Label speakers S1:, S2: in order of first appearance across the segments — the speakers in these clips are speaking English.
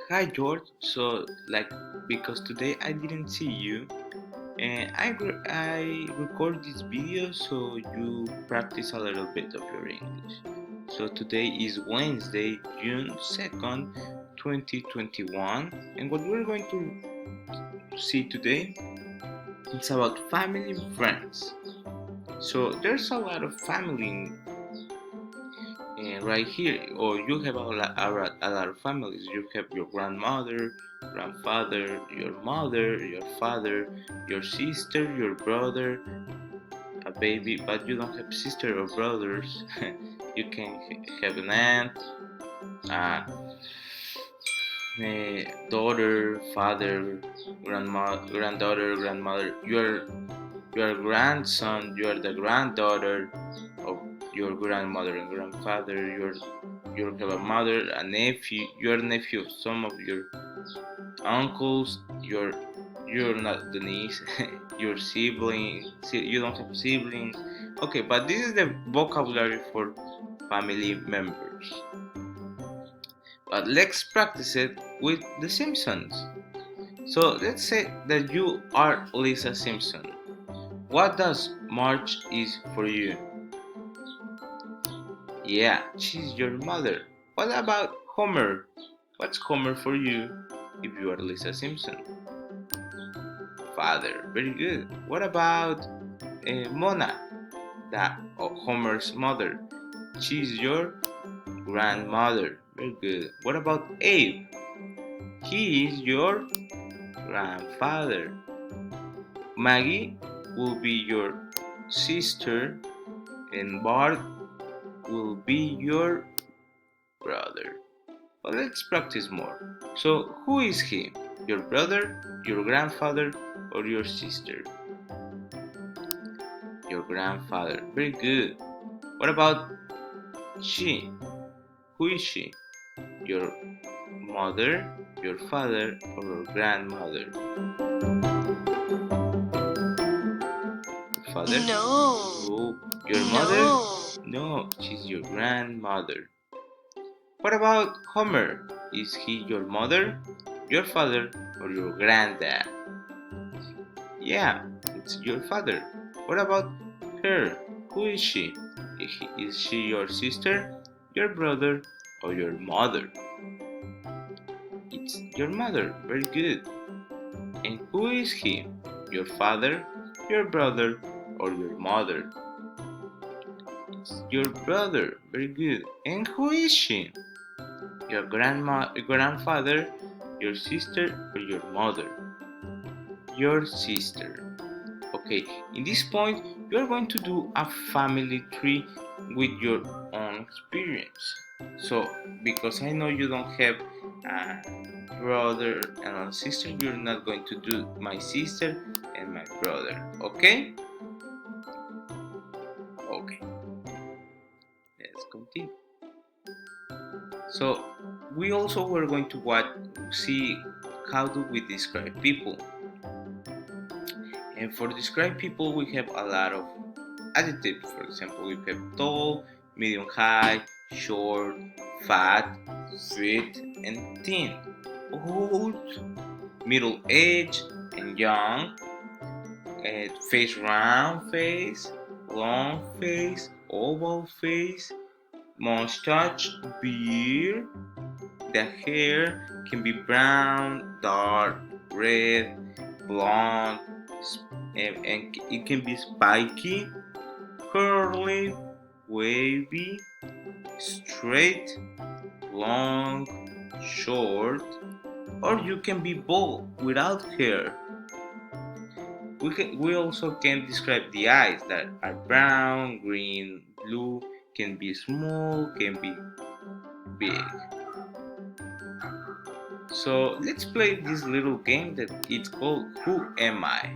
S1: Hi George. Because today I didn't see you, and I record this video so you practice a little bit of your English. So today is Wednesday, June 2nd, 2021, and what we're going to see today is about family and friends. So there's a lot of family right here, or you have a lot of families. You have your grandmother, grandfather, your mother, your father, your sister, your brother, a baby, but you don't have sister or brothers. You can have an aunt, a, daughter, father, granddaughter, grandmother. Your grandson, you are the granddaughter of your grandmother and grandfather. You have a mother, a nephew, your nephew, some of your uncles, you're not the niece, your sibling, you don't have siblings. Okay, but this is the vocabulary for family members. But let's practice it with the Simpsons. So let's say that you are Lisa Simpson. What does Marge is for you? Yeah, she's your mother. What about Homer? What's Homer for you if you are Lisa Simpson? Father. Very good. What about Mona, Homer's mother? She's your grandmother. Very good. What about Abe? He is your grandfather. Maggie will be your sister, and Bart will be your brother. Well, let's practice more. So, who is he? Your brother, your grandfather, or your sister? Your grandfather. Very good. What about she? Who is she? Your mother, your father, or your grandmother? Father?
S2: No,
S1: No. Your mother?
S2: no.
S1: No, she's your grandmother. What about Homer? Is he your mother, your father, or your granddad? Yeah, it's your father. What about her? Who is she? Is she your sister, your brother, or your mother? It's your mother. Very good. And who is he? Your father, your brother, or your mother? It's your brother. Very good. And who is she? Your grandfather, your sister, or your mother? Your sister. Okay, in this point, you are going to do a family tree with your own experience. So, because I know you don't have a brother and a sister, you're not going to do my sister and my brother. Okay? Okay, let's continue. So, we also were going to see how do we describe people. And for describe people, we have a lot of adjectives. For example, we have tall, medium height, short, fat, fit, and thin. Old, middle age, and young. Face round face, long face, oval face, mustache, beard. The hair can be brown, dark, red, blonde, and it can be spiky, curly, wavy, straight, long, short, or you can be bald without hair. We also can describe the eyes that are brown, green, blue, can be small, can be big. So let's play this little game that it's called Who Am I?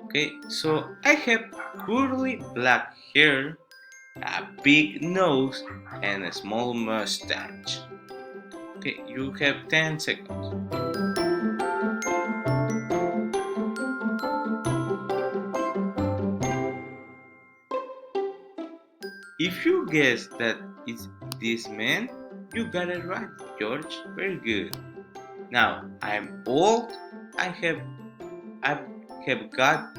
S1: Okay, so I have curly black hair, a big nose, and a small mustache. Okay, you have 10 seconds. If you guess that it's this man, you got it right. George. Very good. Now I'm old. I have I have got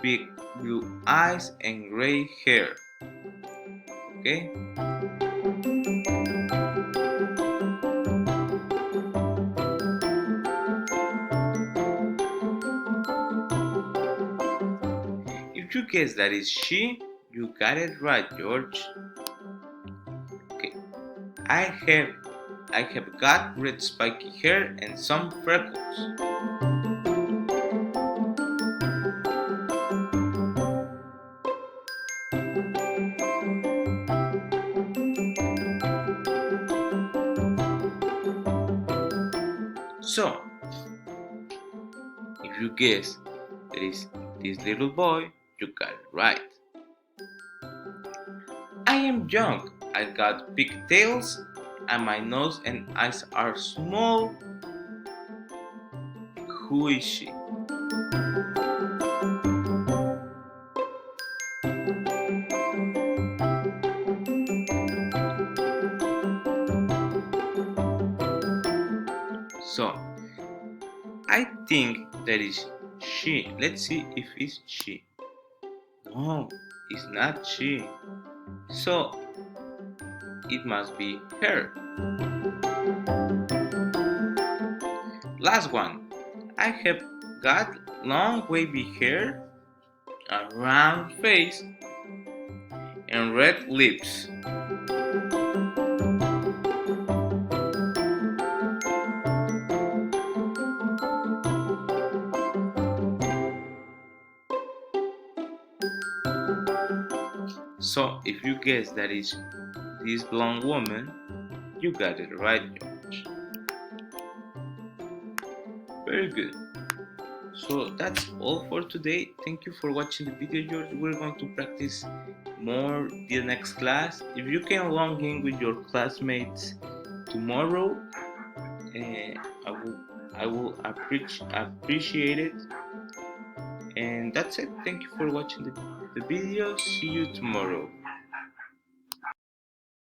S1: big blue eyes and gray hair. Okay? If you guess that is she, you got it right, George. Okay. I have I have got red spiky hair and some freckles. So, if you guess that is this little boy, you got it right. I am young. I got pigtails and my nose and eyes are small. Who is she? So, I think that is she. Let's see if it's she. No, it's not she. So, it must be her. Last one. I have got long wavy hair, a round face, and red lips. So, if you guess that is this blonde woman, you got it right, George. Very good. So that's all for today. Thank you for watching the video, George. We're going to practice more the next class. If you can log in with your classmates tomorrow, I will appreciate it. And that's it. Thank you for watching the video. See you tomorrow.